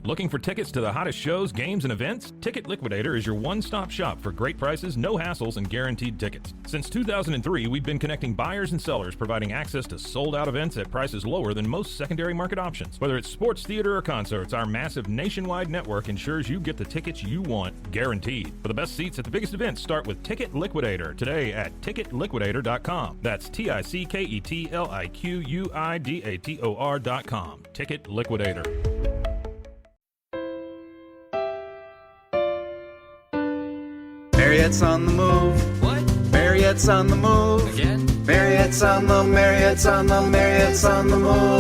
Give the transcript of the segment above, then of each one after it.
Looking for tickets to the hottest shows, games, and events? Ticket Liquidator is your one-stop shop for great prices, no hassles, and guaranteed tickets. Since 2003, we've been connecting buyers and sellers, providing access to sold-out events at prices lower than most secondary market options. Whether it's sports, theater, or concerts, our massive nationwide network ensures you get the tickets you want, guaranteed. For the best seats at the biggest events, start with Ticket Liquidator today at ticketliquidator.com. That's TICKETLIQUIDATOR.com. Ticket Liquidator. Marriott's on the move. What? Marriott's on the move. Again? Marriott's on the move.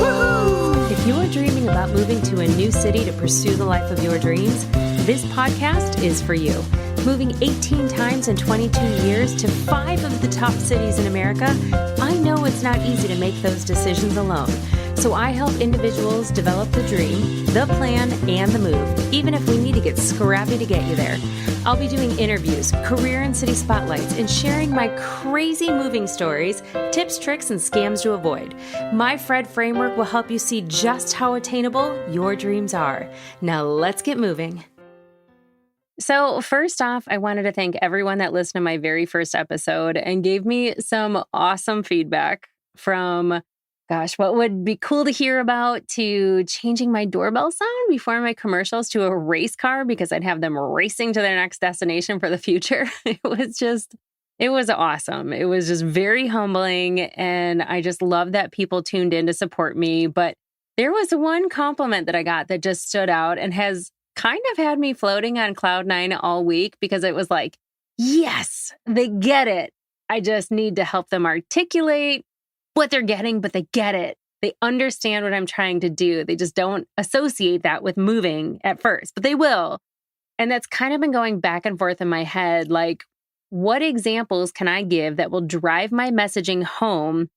Woohoo! If you're dreaming about moving to a new city to pursue the life of your dreams, this podcast is for you. Moving 18 times in 22 years to 5 of the top cities in America, I know it's not easy to make those decisions alone. So I help individuals develop the dream, the plan, and the move, even if we need to get scrappy to get you there. I'll be doing interviews, career and city spotlights, and sharing my crazy moving stories, tips, tricks, and scams to avoid. My Fred framework will help you see just how attainable your dreams are. Now let's get moving. So first off, I wanted to thank everyone that listened to my very first episode and gave me some awesome feedback from what would be cool to hear about, to changing my doorbell sound before my commercials to a race car because I'd have them racing to their next destination for the future. It was awesome. It was just very humbling. And I just love that people tuned in to support me. But there was one compliment that I got that just stood out and has kind of had me floating on cloud nine all week, because it was like, yes, they get it. I just need to help them articulate what they're getting, but they get it. They understand what I'm trying to do. They just don't associate that with moving at first, but they will. And that's kind of been going back and forth in my head. Like, what examples can I give that will drive my messaging home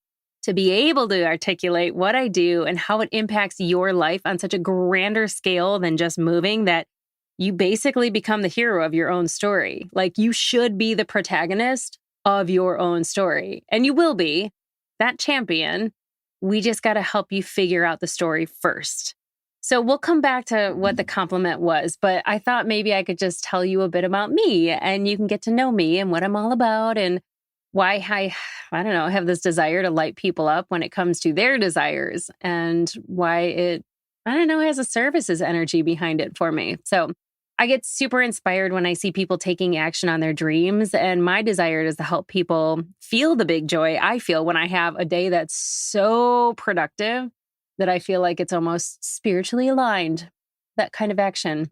to be able to articulate what I do and how it impacts your life on such a grander scale than just moving, that you basically become the hero of your own story. Like, you should be the protagonist of your own story, and you will be that champion. We just got to help you figure out the story first. So we'll come back to what the compliment was, but I thought maybe I could just tell you a bit about me, and you can get to know me and what I'm all about, and why I have this desire to light people up when it comes to their desires, and why it, has a services energy behind it for me. So I get super inspired when I see people taking action on their dreams, and my desire is to help people feel the big joy I feel when I have a day that's so productive that I feel like it's almost spiritually aligned, that kind of action.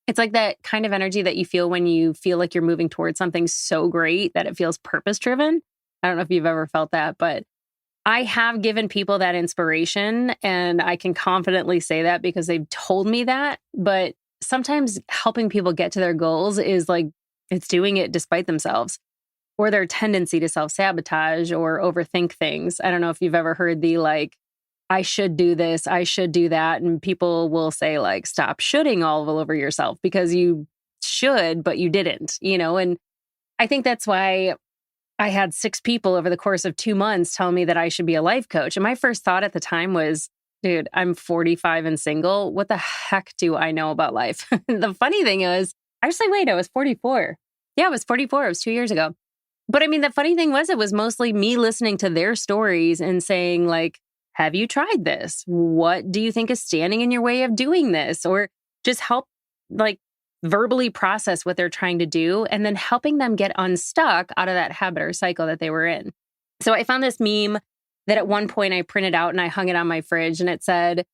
It's like that kind of energy that you feel when you feel like you're moving towards something so great that it feels purpose-driven. I don't know if you've ever felt that, but I have given people that inspiration, and I can confidently say that because they've told me that. But sometimes helping people get to their goals is like, it's doing it despite themselves or their tendency to self-sabotage or overthink things. I don't know if you've ever heard the like, I should do this, I should do that. And people will say like, stop shoulding all over yourself, because you should, but you didn't, And I think that's why I had 6 people over the course of 2 months tell me that I should be a life coach. And my first thought at the time was, dude, I'm 45 and single. What the heck do I know about life? The funny thing is, actually, I was 44. Yeah, I was 44. It was 2 years ago. But I mean, the funny thing was, it was mostly me listening to their stories and saying like, have you tried this? What do you think is standing in your way of doing this? Or just help like verbally process what they're trying to do, and then helping them get unstuck out of that habit or cycle that they were in. So I found this meme that at one point I printed out and I hung it on my fridge, and it said,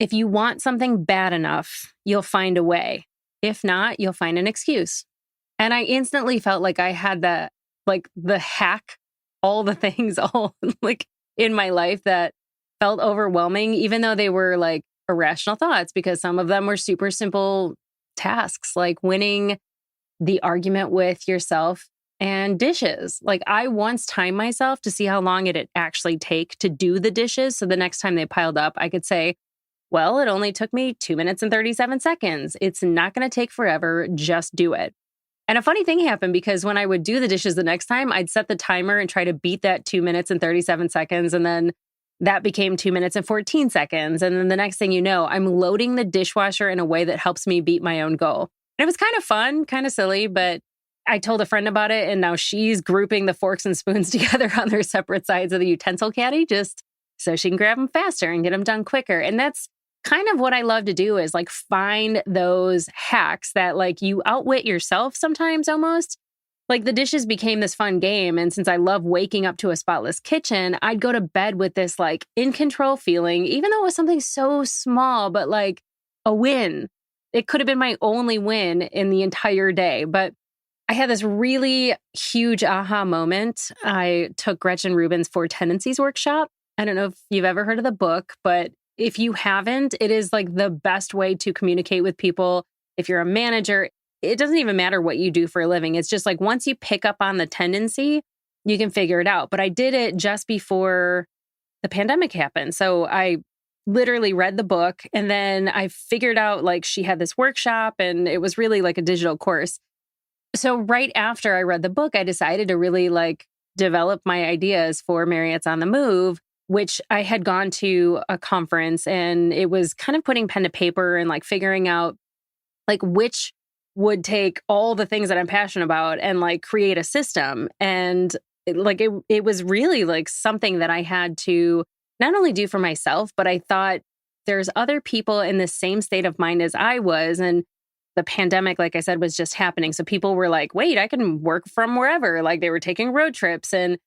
if you want something bad enough, you'll find a way. If not, you'll find an excuse. And I instantly felt like I had the hack, all the things all like in my life that felt overwhelming, even though they were like irrational thoughts, because some of them were super simple tasks, like winning the argument with yourself and dishes. Like, I once timed myself to see how long it'd actually take to do the dishes. So the next time they piled up, I could say, well, it only took me 2 minutes and 37 seconds. It's not going to take forever. Just do it. And a funny thing happened, because when I would do the dishes the next time, I'd set the timer and try to beat that 2 minutes and 37 seconds. And then that became 2 minutes and 14 seconds. And then the next thing you know, I'm loading the dishwasher in a way that helps me beat my own goal. And it was kind of fun, kind of silly, but I told a friend about it, and now she's grouping the forks and spoons together on their separate sides of the utensil caddy just so she can grab them faster and get them done quicker. And that's kind of what I love to do, is like find those hacks that like you outwit yourself sometimes almost. Like the dishes became this fun game. And since I love waking up to a spotless kitchen, I'd go to bed with this like in control feeling, even though it was something so small, but like a win. It could have been my only win in the entire day. But I had this really huge aha moment. I took Gretchen Rubin's 4 Tendencies workshop. I don't know if you've ever heard of the book, but if you haven't, it is like the best way to communicate with people. If you're a manager, it doesn't even matter what you do for a living. It's just like once you pick up on the tendency, you can figure it out. But I did it just before the pandemic happened. So I literally read the book, and then I figured out like she had this workshop, and it was really like a digital course. So right after I read the book, I decided to really like develop my ideas for Marriott's on the Move, which I had gone to a conference, and it was kind of putting pen to paper and like figuring out like which would take all the things that I'm passionate about and like create a system. And it was really like something that I had to not only do for myself, but I thought there's other people in the same state of mind as I was. And the pandemic, like I said, was just happening. So people were like, wait, I can work from wherever. Like they were taking road trips. And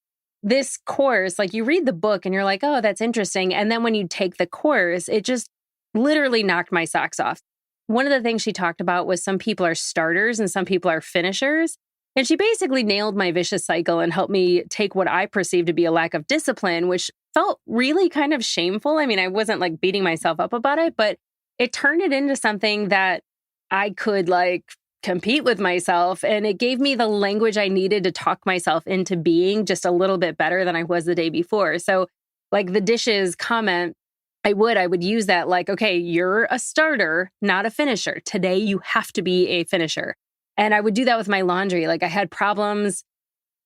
this course, like you read the book and you're like, oh, that's interesting. And then when you take the course, it just literally knocked my socks off. One of the things she talked about was some people are starters and some people are finishers. And she basically nailed my vicious cycle and helped me take what I perceived to be a lack of discipline, which felt really kind of shameful. I mean, I wasn't like beating myself up about it, but it turned it into something that I could like compete with myself. And it gave me the language I needed to talk myself into being just a little bit better than I was the day before. So like the dishes comment, I would use that like, okay, you're a starter, not a finisher. Today you have to be a finisher. And I would do that with my laundry. Like I had problems.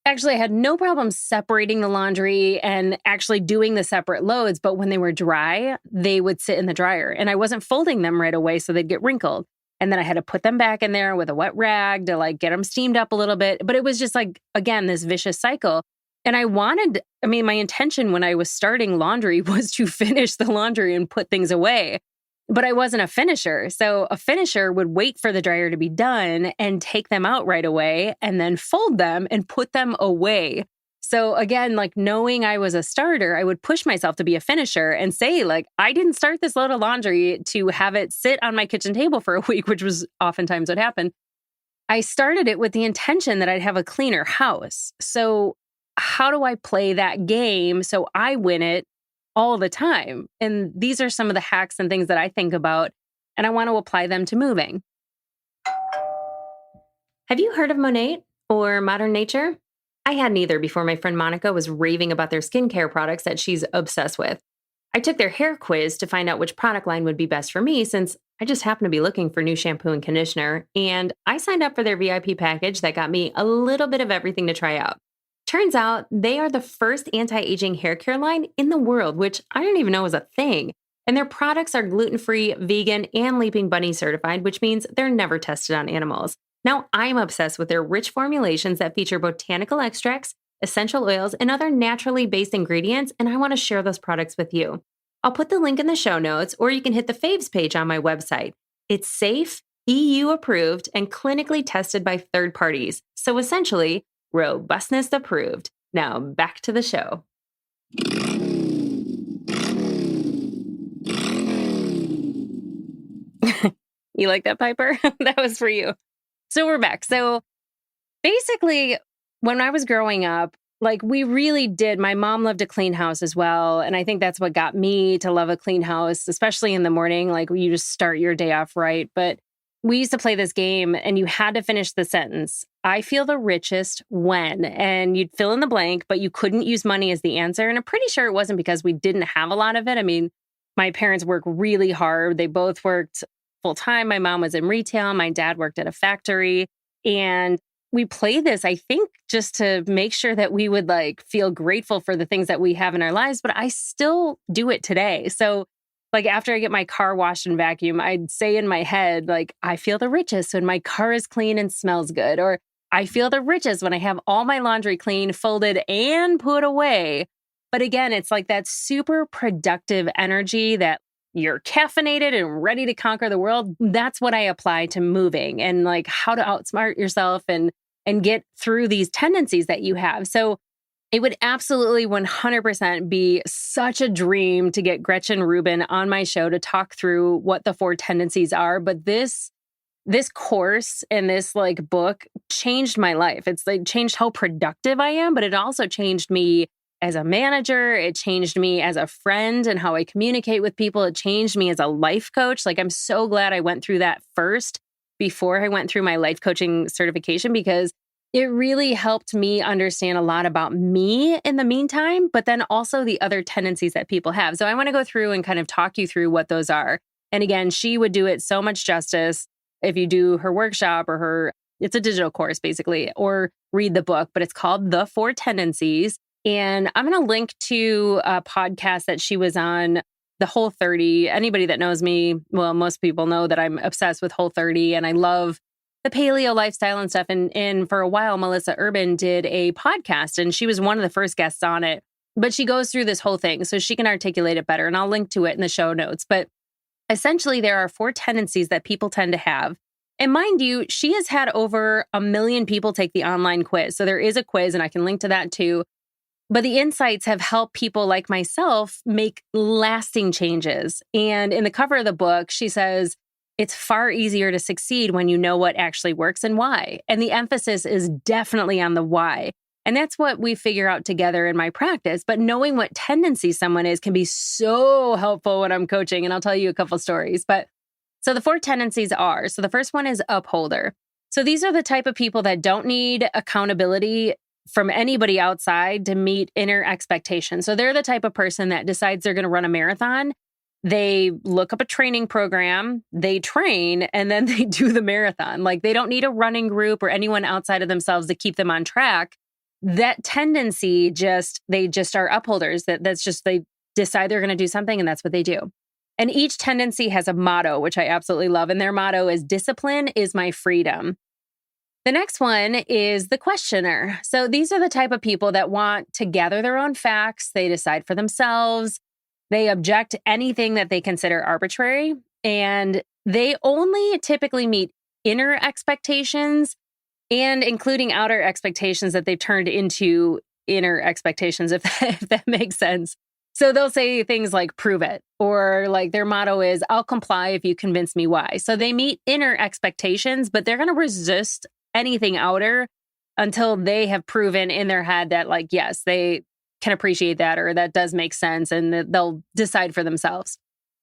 Actually, I had no problem separating the laundry and actually doing the separate loads. But when they were dry, they would sit in the dryer and I wasn't folding them right away. So they'd get wrinkled. And then I had to put them back in there with a wet rag to like get them steamed up a little bit. But it was just like, again, this vicious cycle. And my intention when I was starting laundry was to finish the laundry and put things away. But I wasn't a finisher. So a finisher would wait for the dryer to be done and take them out right away and then fold them and put them away. So again, like knowing I was a starter, I would push myself to be a finisher and say like, I didn't start this load of laundry to have it sit on my kitchen table for a week, which was oftentimes what happened. I started it with the intention that I'd have a cleaner house. So how do I play that game so I win it all the time? And these are some of the hacks and things that I think about, and I want to apply them to moving. Have you heard of Monat or Modern Nature? I hadn't either before my friend Monica was raving about their skincare products that she's obsessed with. I took their hair quiz to find out which product line would be best for me since I just happened to be looking for new shampoo and conditioner, and I signed up for their VIP package that got me a little bit of everything to try out. Turns out they are the first anti-aging hair care line in the world, which I didn't even know was a thing. And their products are gluten-free, vegan, and Leaping Bunny certified, which means they're never tested on animals. Now I'm obsessed with their rich formulations that feature botanical extracts, essential oils, and other naturally based ingredients, and I want to share those products with you. I'll put the link in the show notes, or you can hit the faves page on my website. It's safe, EU approved, and clinically tested by third parties. So essentially, robustness approved. Now back to the show. You like that, Piper? That was for you. So we're back. So basically, when I was growing up, like we really did, my mom loved a clean house as well. And I think that's what got me to love a clean house, especially in the morning. Like you just start your day off right. But we used to play this game and you had to finish the sentence. I feel the richest when, and you'd fill in the blank, but you couldn't use money as the answer. And I'm pretty sure it wasn't because we didn't have a lot of it. I mean, my parents worked really hard. They both worked full time. My mom was in retail. My dad worked at a factory. And we play this, I think, just to make sure that we would like feel grateful for the things that we have in our lives. But I still do it today. So like after I get my car washed and vacuumed, I'd say in my head, like, I feel the richest when my car is clean and smells good. Or I feel the richest when I have all my laundry clean, folded, and put away. But again, it's like that super productive energy that you're caffeinated and ready to conquer the world. That's what I apply to moving and like how to outsmart yourself and get through these tendencies that you have. So it would absolutely 100% be such a dream to get Gretchen Rubin on my show to talk through what the 4 tendencies are. But this course and this like book changed my life. It's like changed how productive I am, but it also changed me as a manager. It changed me as a friend and how I communicate with people. It changed me as a life coach. Like I'm so glad I went through that first before I went through my life coaching certification, because it really helped me understand a lot about me in the meantime, but then also the other tendencies that people have. So I want to go through and kind of talk you through what those are. And again, she would do it so much justice if you do her workshop or it's a digital course basically, or read the book, but it's called The 4 Tendencies. And I'm going to link to a podcast that she was on, the Whole30. Anybody that knows me, well, most people know that I'm obsessed with Whole30 and I love the paleo lifestyle and stuff. And for a while, Melissa Urban did a podcast and she was one of the first guests on it. But she goes through this whole thing so she can articulate it better. And I'll link to it in the show notes. But essentially, there are 4 tendencies that people tend to have. And mind you, she has had over 1 million people take the online quiz. So there is a quiz and I can link to that too. But the insights have helped people like myself make lasting changes. And in the cover of the book, she says, it's far easier to succeed when you know what actually works and why. And the emphasis is definitely on the why. And that's what we figure out together in my practice. But knowing what tendency someone is can be so helpful when I'm coaching. And I'll tell you a couple stories. But so the 4 tendencies are, so the first one is upholder. So these are the type of people that don't need accountability from anybody outside to meet inner expectations. So they're the type of person that decides they're going to run a marathon. They look up a training program, they train, and then they do the marathon. Like they don't need a running group or anyone outside of themselves to keep them on track. That tendency they just are upholders. That's just, they decide they're going to do something and that's what they do. And each tendency has a motto, which I absolutely love. And their motto is discipline is my freedom. The next one is the questioner. So these are the type of people that want to gather their own facts. They decide for themselves. They object to anything that they consider arbitrary. And they only typically meet inner expectations and including outer expectations that they've turned into inner expectations, if that makes sense. So they'll say things like, prove it, or like their motto is, I'll comply if you convince me why. So they meet inner expectations, but they're going to resist anything outer until they have proven in their head that like, yes, they can appreciate that, or that does make sense, and they'll decide for themselves.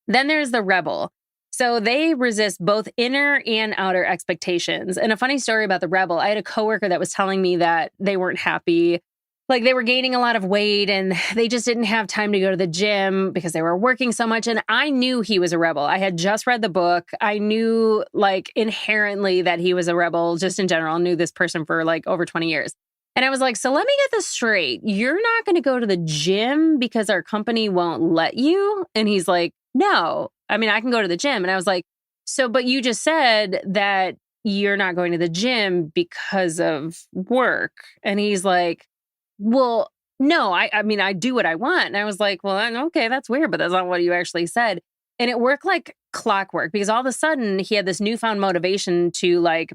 Then there's the rebel. So they resist both inner and outer expectations. And a funny story about the rebel, I had a coworker that was telling me that they weren't happy. Like they were gaining a lot of weight and they just didn't have time to go to the gym because they were working so much. And I knew he was a rebel. I had just read the book. I knew like inherently that he was a rebel just in general. I knew this person for like over 20 years. And I was like, so let me get this straight. You're not going to go to the gym because our company won't let you? And he's like, no, I mean, I can go to the gym. And I was like, so, but you just said that you're not going to the gym because of work. And he's like, well, no, I mean, I do what I want. And I was like, well, okay, that's weird, but that's not what you actually said. And it worked like clockwork because all of a sudden he had this newfound motivation to like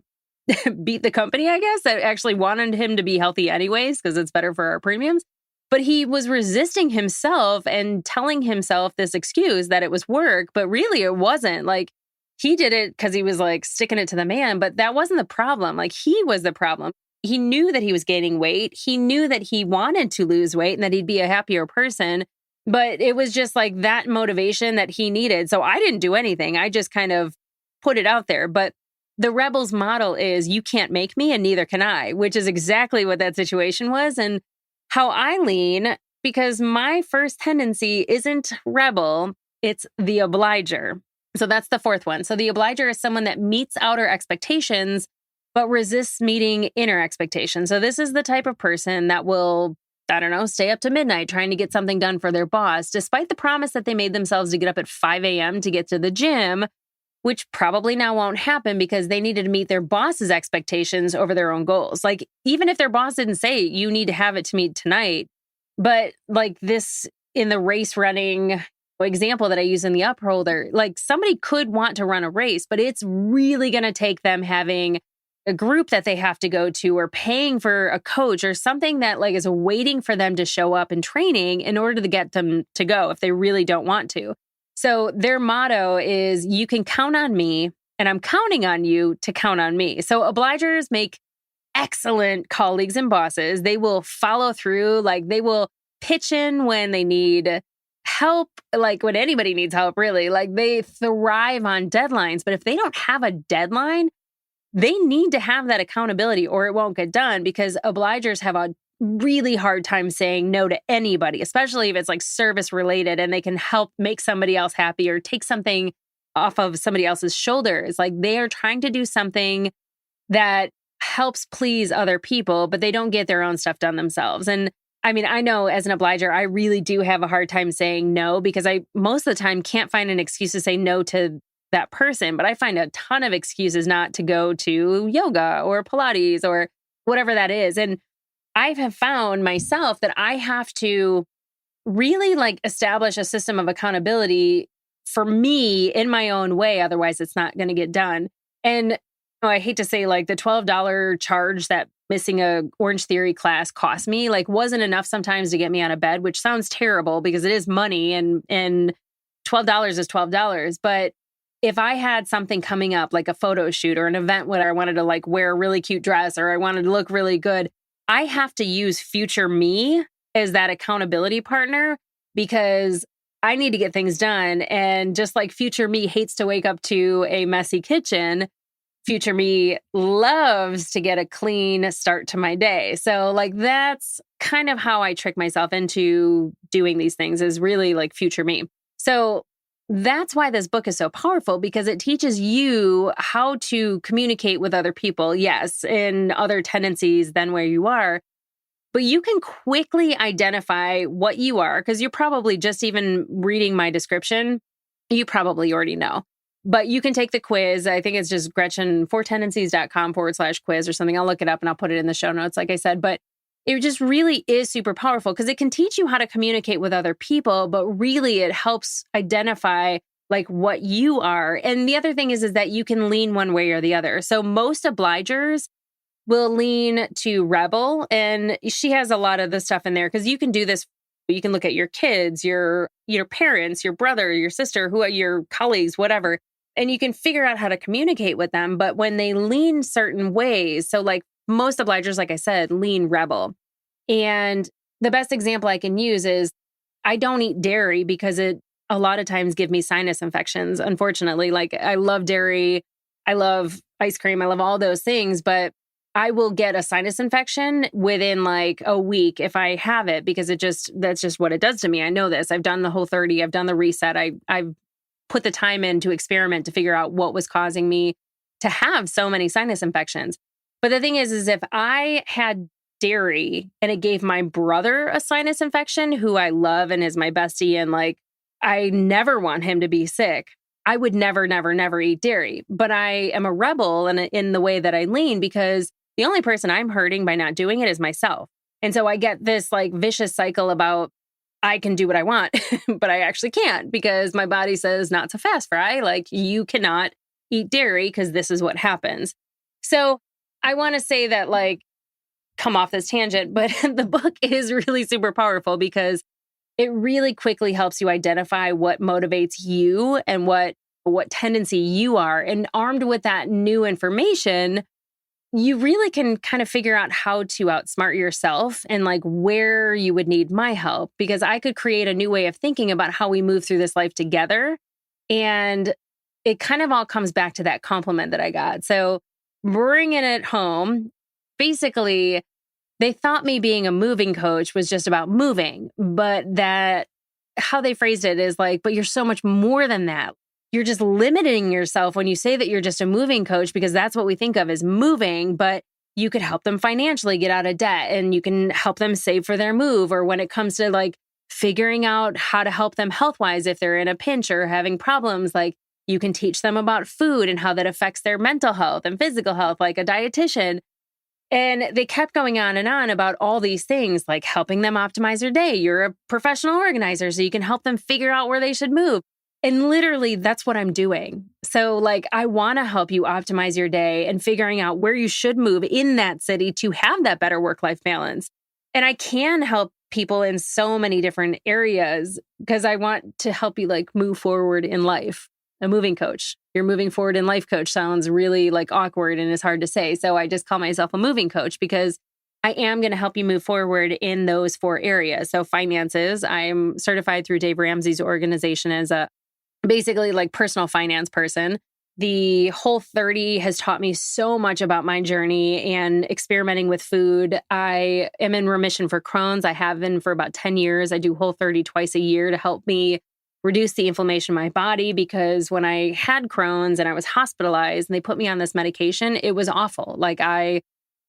beat the company, I guess, that actually wanted him to be healthy anyways, because it's better for our premiums. But he was resisting himself and telling himself this excuse that it was work, but really it wasn't. Like he did it because he was like sticking it to the man, but that wasn't the problem. Like he was the problem. He knew that he was gaining weight. He knew that he wanted to lose weight and that he'd be a happier person. But it was just like that motivation that he needed. So I didn't do anything. I just kind of put it out there. But the rebel's model is you can't make me and neither can I, which is exactly what that situation was and how I lean, because my first tendency isn't rebel, it's the obliger. So that's the fourth one. So the obliger is someone that meets outer expectations, but resists meeting inner expectations. So this is the type of person that will, I don't know, stay up to midnight trying to get something done for their boss, despite the promise that they made themselves to get up at 5 a.m. to get to the gym, which probably now won't happen because they needed to meet their boss's expectations over their own goals. Like, even if their boss didn't say, you need to have it to meet tonight, but like this in the race running example that I use in the Upholder, like somebody could want to run a race, but it's really going to take them having a group that they have to go to or paying for a coach or something that like is waiting for them to show up in training in order to get them to go if they really don't want to. So their motto is, you can count on me and I'm counting on you to count on me. So obligers make excellent colleagues and bosses. They will follow through, like they will pitch in when they need help, like when anybody needs help, really. Like they thrive on deadlines, but if they don't have a deadline, they need to have that accountability or it won't get done, because obligers have a really hard time saying no to anybody, especially if it's like service related and they can help make somebody else happy or take something off of somebody else's shoulders. Like they are trying to do something that helps please other people, but they don't get their own stuff done themselves. And I mean, I know as an obliger, I really do have a hard time saying no because I most of the time can't find an excuse to say no to that person, but I find a ton of excuses not to go to yoga or Pilates or whatever that is. And I have found myself that I have to really like establish a system of accountability for me in my own way. Otherwise, it's not going to get done. And I hate to say like the $12 charge that missing a Orange Theory class cost me, like wasn't enough sometimes to get me out of bed, which sounds terrible because it is money and $12 is $12. But if I had something coming up like a photo shoot or an event where I wanted to like wear a really cute dress or I wanted to look really good, I have to use future me as that accountability partner because I need to get things done. And just like future me hates to wake up to a messy kitchen, future me loves to get a clean start to my day. So like that's kind of how I trick myself into doing these things, is really like future me. So that's why this book is so powerful, because it teaches you how to communicate with other people. Yes, in other tendencies than where you are, but you can quickly identify what you are, because you're probably just even reading my description, you probably already know. But you can take the quiz. I think it's just Gretchen4tendencies.com/quiz or something. I'll look it up and I'll put it in the show notes, like I said. But it just really is super powerful because it can teach you how to communicate with other people, but really it helps identify like what you are. And the other thing is that you can lean one way or the other. So most obligers will lean to rebel, and she has a lot of the stuff in there because you can do this. You can look at your kids, your parents, your brother, your sister, who are your colleagues, whatever, and you can figure out how to communicate with them. But when they lean certain ways, so like most obligers, like I said, lean rebel. And the best example I can use is I don't eat dairy because it a lot of times give me sinus infections. Unfortunately, like I love dairy, I love ice cream, I love all those things, but I will get a sinus infection within like a week if I have it, because that's just what it does to me. I know this. I've done the Whole30. I've done the reset. I've put the time in to experiment to figure out what was causing me to have so many sinus infections. But the thing is if I had dairy and it gave my brother a sinus infection, who I love and is my bestie, and like, I never want him to be sick, I would never, never, never eat dairy. But I am a rebel in the way that I lean, because the only person I'm hurting by not doing it is myself. And so I get this like vicious cycle about I can do what I want, but I actually can't, because my body says not so fast, Fry. Like you cannot eat dairy because this is what happens. So I want to say that, like, come off this tangent, but the book is really super powerful because it really quickly helps you identify what motivates you and what tendency you are. And armed with that new information, you really can kind of figure out how to outsmart yourself and like where you would need my help, because I could create a new way of thinking about how we move through this life together. And it kind of all comes back to that compliment that I got. So bringing it home, basically, they thought me being a moving coach was just about moving, but that how they phrased it is like, but you're so much more than that. you're just limiting yourself when you say that you're just a moving coach, because that's what we think of as moving, but you could help them financially get out of debt, and you can help them save for their move. Or when it comes to like figuring out how to help them health-wise if they're in a pinch or having problems, like you can teach them about food and how that affects their mental health and physical health, like a dietitian. And they kept going on and on about all these things, like helping them optimize their day. You're a professional organizer, so you can help them figure out where they should move. And literally, that's what I'm doing. So like, I want to help you optimize your day and figuring out where you should move in that city to have that better work-life balance. And I can help people in so many different areas because I want to help you like move forward in life. A moving coach. Your moving forward in life coach sounds really like awkward and is hard to say. So I just call myself a moving coach because I am going to help you move forward in those 4 areas. So finances, I'm certified through Dave Ramsey's organization as a basically like personal finance person. The Whole30 has taught me so much about my journey and experimenting with food. I am in remission for Crohn's. I have been for about 10 years. I do Whole30 twice a year to help me reduce the inflammation in my body, because when I had Crohn's and I was hospitalized and they put me on this medication, it was awful. Like I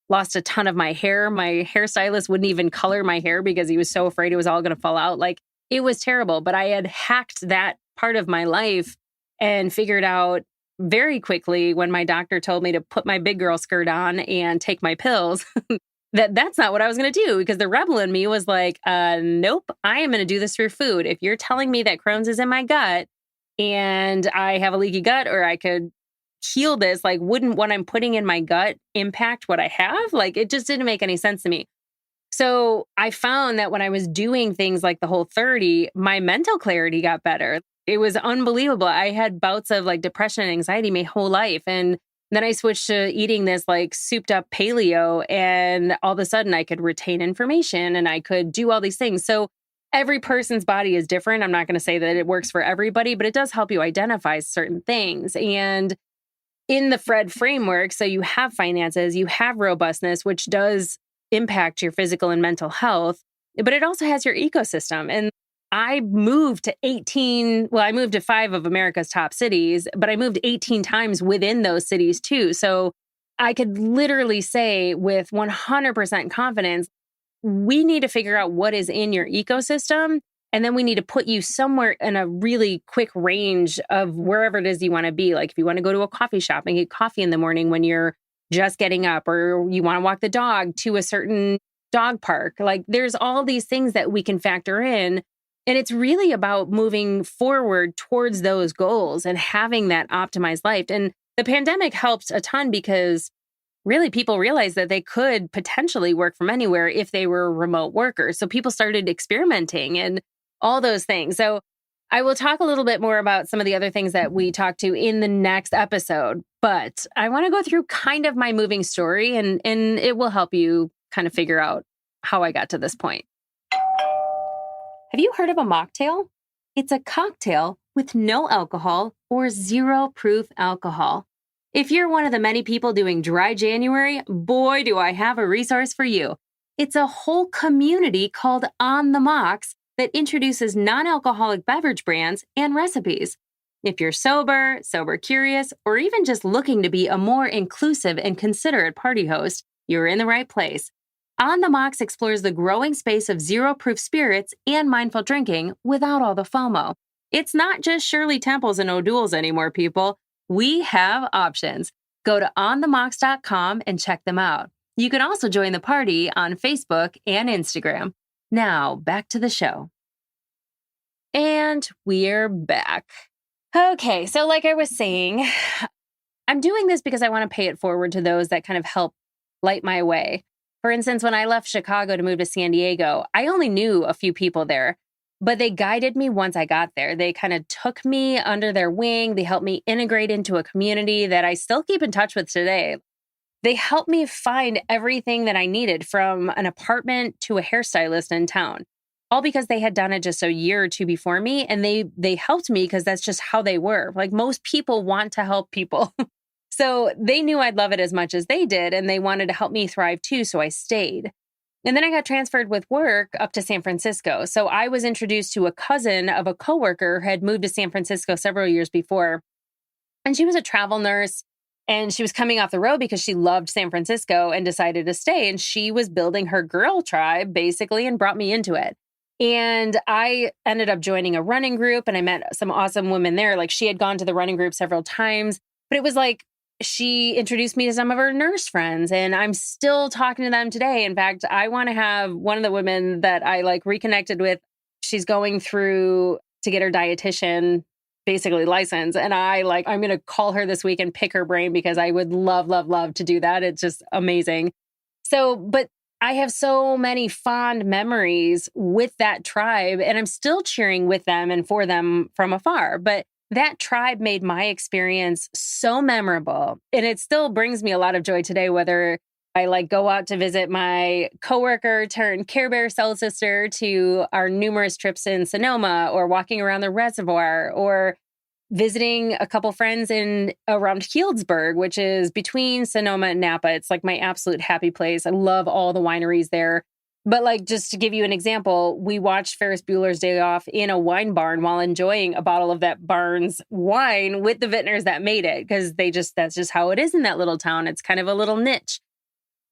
lost a ton of my hair. My hairstylist wouldn't even color my hair because he was so afraid it was all going to fall out. Like it was terrible, but I had hacked that part of my life and figured out very quickly when my doctor told me to put my big girl skirt on and take my pills that's not what I was going to do, because the rebel in me was like, nope, I am going to do this through food. If you're telling me that Crohn's is in my gut and I have a leaky gut, or I could heal this, like, wouldn't what I'm putting in my gut impact what I have? Like, it just didn't make any sense to me. So I found that when I was doing things like the Whole30, my mental clarity got better. It was unbelievable. I had bouts of like depression and anxiety my whole life. And then I switched to eating this like souped up paleo, and all of a sudden I could retain information and I could do all these things. So every person's body is different. I'm not going to say that it works for everybody, but it does help you identify certain things. And in the Fred framework, so you have finances, you have robustness, which does impact your physical and mental health, but it also has your ecosystem. And I moved to 5 of America's top cities, but I moved 18 times within those cities too. So I could literally say with 100% confidence, we need to figure out what is in your ecosystem. And then we need to put you somewhere in a really quick range of wherever it is you want to be. Like if you want to go to a coffee shop and get coffee in the morning when you're just getting up, or you want to walk the dog to a certain dog park, like there's all these things that we can factor in. And it's really about moving forward towards those goals and having that optimized life. And the pandemic helped a ton because really people realized that they could potentially work from anywhere if they were remote workers. So people started experimenting and all those things. So I will talk a little bit more about some of the other things that we talked to in the next episode. But I want to go through kind of my moving story, and it will help you kind of figure out how I got to this point. Have you heard of a mocktail? It's a cocktail with no alcohol or 0 proof alcohol. If you're one of the many people doing dry January, boy, do I have a resource for you. It's a whole community called On the Mocks that introduces non-alcoholic beverage brands and recipes. If you're sober curious, or even just looking to be a more inclusive and considerate party host, you're in the right place. On the Mocks explores the growing space of 0 proof spirits and mindful drinking without all the FOMO. It's not just Shirley Temples and O'Douls anymore, people. We have options. Go to onthemocks.com and check them out. You can also join the party on Facebook and Instagram. Now, back to the show. And we're back. Okay, so like I was saying, I'm doing this because I want to pay it forward to those that kind of help light my way. For instance, when I left Chicago to move to San Diego, I only knew a few people there, but they guided me once I got there. They kind of took me under their wing. They helped me integrate into a community that I still keep in touch with today. They helped me find everything that I needed, from an apartment to a hairstylist in town, all because they had done it just a year or two before me. And they helped me because that's just how they were. Like, most people want to help people. So they knew I'd love it as much as they did, and they wanted to help me thrive too, so I stayed. And then I got transferred with work up to San Francisco. So I was introduced to a cousin of a coworker who had moved to San Francisco several years before. And she was a travel nurse and she was coming off the road because she loved San Francisco and decided to stay. And she was building her girl tribe basically and brought me into it. And I ended up joining a running group and I met some awesome women there. Like she had gone to the running group several times, but it was like, she introduced me to some of her nurse friends and I'm still talking to them today. In fact, I want to have one of the women that I like reconnected with. She's going through to get her dietitian basically license. And I'm going to call her this week and pick her brain because I would love, love, love to do that. It's just amazing. So, but I have so many fond memories with that tribe and I'm still cheering with them and for them from afar. But that tribe made my experience so memorable. And it still brings me a lot of joy today, whether I like go out to visit my coworker turned Care Bear soul sister to our numerous trips in Sonoma or walking around the reservoir or visiting a couple friends around Healdsburg, which is between Sonoma and Napa. It's like my absolute happy place. I love all the wineries there. But like, just to give you an example, we watched Ferris Bueller's Day Off in a wine barn while enjoying a bottle of that barn's wine with the vintners that made it. Because that's just how it is in that little town. It's kind of a little niche.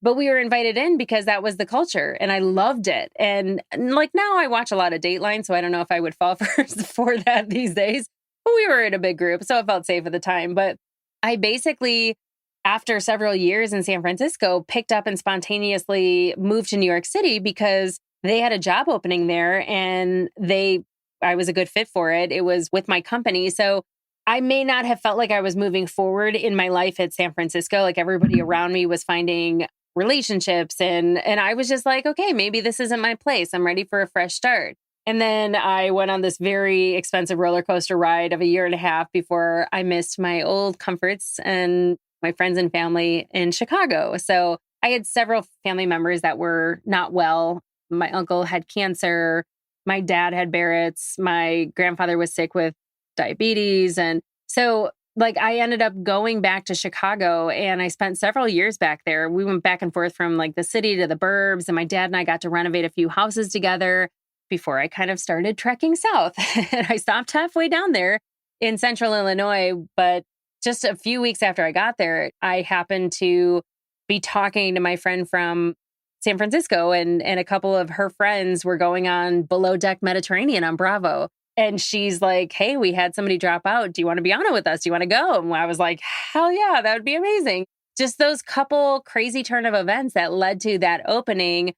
But we were invited in because that was the culture and I loved it. And like now I watch a lot of Dateline, so I don't know if I would fall for that these days. But we were in a big group, so it felt safe at the time. But I basically, after several years in San Francisco, picked up and spontaneously moved to New York City because they had a job opening there and I was a good fit for it. It was with my company. So I may not have felt like I was moving forward in my life at San Francisco. Like everybody around me was finding relationships and I was just like, okay, maybe this isn't my place. I'm ready for a fresh start. And then I went on this very expensive roller coaster ride of a year and a half before I missed my old comforts and my friends and family in Chicago. So I had several family members that were not well. My uncle had cancer. My dad had Barrett's. My grandfather was sick with diabetes. And so like I ended up going back to Chicago and I spent several years back there. We went back and forth from like the city to the burbs. And my dad and I got to renovate a few houses together before I kind of started trekking south. And I stopped halfway down there in central Illinois. But just a few weeks after I got there, I happened to be talking to my friend from San Francisco and a couple of her friends were going on Below Deck Mediterranean on Bravo. And she's like, hey, we had somebody drop out. Do you want to be on it with us? Do you want to go? And I was like, hell yeah, that would be amazing. Just those couple crazy turn of events that led to that opening.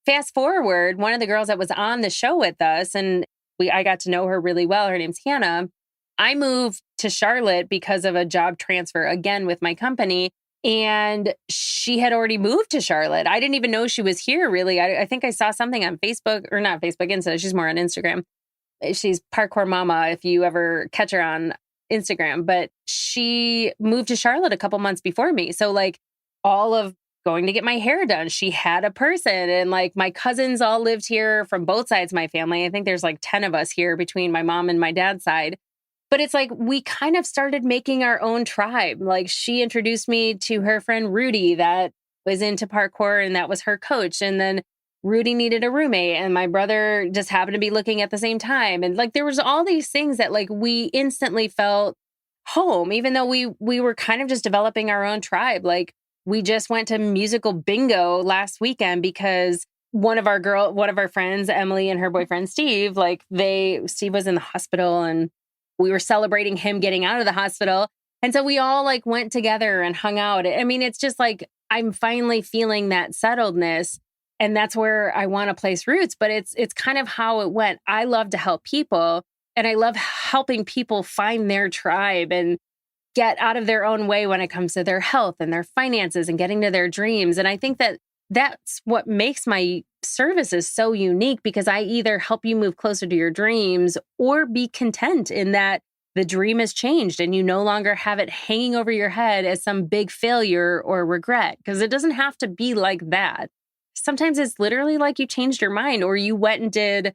Fast forward, one of the girls that was on the show with us, and I got to know her really well. Her name's Hannah. I moved to Charlotte because of a job transfer, again, with my company. And she had already moved to Charlotte. I didn't even know she was here, really. I think I saw something on Facebook, or not Facebook, Insta. She's more on Instagram. She's Parkour Mama, if you ever catch her on Instagram. But she moved to Charlotte a couple months before me. So like all of going to get my hair done, she had a person. And like my cousins all lived here from both sides of my family. I think there's like 10 of us here between my mom and my dad's side. But it's like we kind of started making our own tribe. Like she introduced me to her friend Rudy that was into parkour and that was her coach. And then Rudy needed a roommate and my brother just happened to be looking at the same time. And like there was all these things that like we instantly felt home, even though we were kind of just developing our own tribe. Like we just went to musical bingo last weekend because one of our friends, Emily, and her boyfriend Steve, Steve was in the hospital and we were celebrating him getting out of the hospital. And so we all like went together and hung out. I mean, it's just like, I'm finally feeling that settledness. And that's where I want to place roots. But it's kind of how it went. I love to help people and I love helping people find their tribe and get out of their own way when it comes to their health and their finances and getting to their dreams. And I think that that's what makes my services so unique because I either help you move closer to your dreams or be content in that the dream has changed and you no longer have it hanging over your head as some big failure or regret, because it doesn't have to be like that. Sometimes it's literally like you changed your mind or you went and did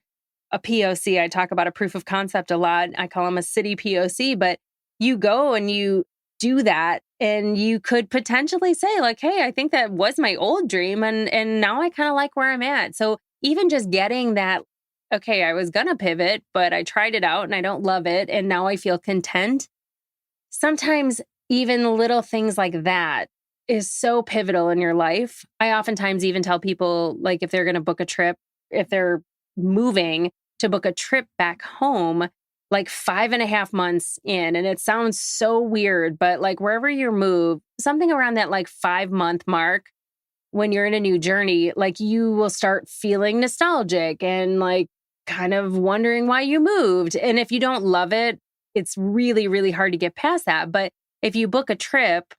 a POC. I talk about a proof of concept a lot. I call them a city POC, but you go and you do that. And you could potentially say like, hey, I think that was my old dream. And now I kind of like where I'm at. So even just getting that, okay, I was going to pivot, but I tried it out and I don't love it. And now I feel content. Sometimes even little things like that is so pivotal in your life. I oftentimes even tell people, like, if they're going to book a trip, if they're moving, to book a trip back home, like 5.5 months in. And it sounds so weird, but like wherever you move, something around that like 5-month mark, when you're in a new journey, like you will start feeling nostalgic and like kind of wondering why you moved. And if you don't love it, it's really, really hard to get past that. But if you book a trip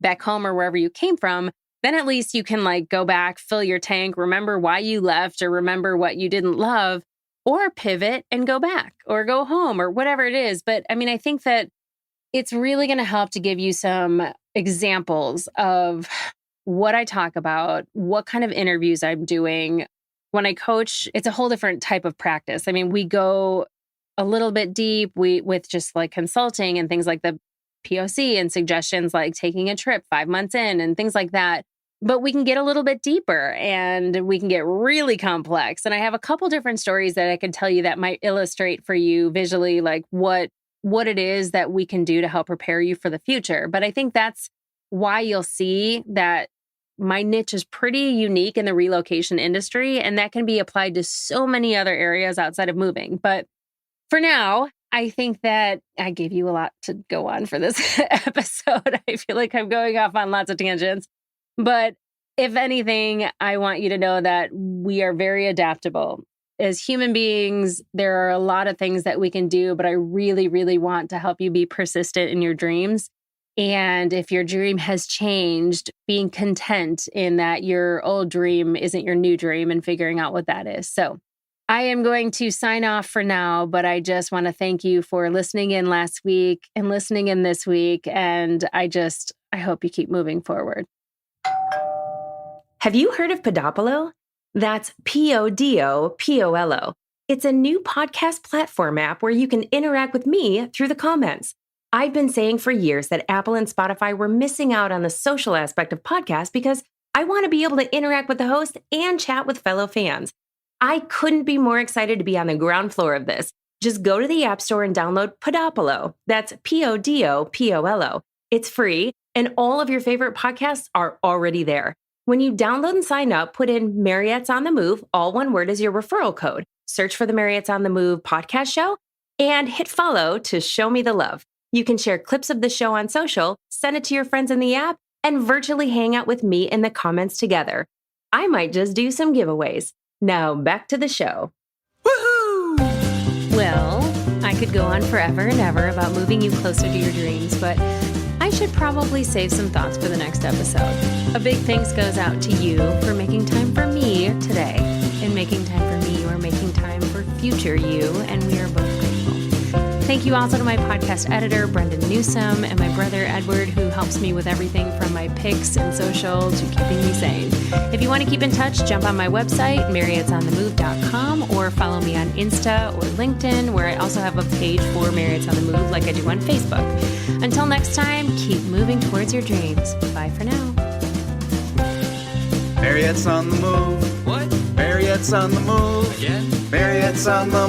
back home or wherever you came from, then at least you can like go back, fill your tank, remember why you left or remember what you didn't love, or pivot and go back or go home or whatever it is. But I mean, I think that it's really going to help to give you some examples of what I talk about, what kind of interviews I'm doing. When I coach, it's a whole different type of practice. I mean, we go a little bit deep with just like consulting and things like the POC and suggestions like taking a trip 5 months in and things like that. But we can get a little bit deeper and we can get really complex. And I have a couple different stories that I can tell you that might illustrate for you visually, like what it is that we can do to help prepare you for the future. But I think that's why you'll see that my niche is pretty unique in the relocation industry, and that can be applied to so many other areas outside of moving. But for now, I think that I gave you a lot to go on for this episode. I feel like I'm going off on lots of tangents. But if anything, I want you to know that we are very adaptable. As human beings, there are a lot of things that we can do, but I really, really want to help you be persistent in your dreams. And if your dream has changed, being content in that your old dream isn't your new dream and figuring out what that is. So I am going to sign off for now, but I just want to thank you for listening in last week and listening in this week. And I hope you keep moving forward. Have you heard of Podopolo? That's Podopolo. It's a new podcast platform app where you can interact with me through the comments. I've been saying for years that Apple and Spotify were missing out on the social aspect of podcasts because I want to be able to interact with the host and chat with fellow fans. I couldn't be more excited to be on the ground floor of this. Just go to the App Store and download Podopolo. That's Podopolo. It's free, and all of your favorite podcasts are already there. When you download and sign up, put in Marriott's on the Move, all one word, as your referral code. Search for the Marriott's on the Move podcast show and hit follow to show me the love. You can share clips of the show on social, send it to your friends in the app, and virtually hang out with me in the comments together. I might just do some giveaways. Now back to the show. Woohoo! Well, I could go on forever and ever about moving you closer to your dreams, but I should probably save some thoughts for the next episode. A big thanks goes out to you for making time for me today. And making time for me, you are making time for future you, and we are both grateful. Thank you also to my podcast editor, Brendan Newsom, and my brother, Edward, who helps me with everything from my pics and social to keeping me sane. If you want to keep in touch, jump on my website, marriottsonthemove.com, or follow me on Insta or LinkedIn, where I also have a page for Marriott's on the Move like I do on Facebook. Until next time, keep moving towards your dreams. Bye for now. Marriott's on the move. What? Marriott's on the move. Again? Marriott's on the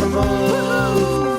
move.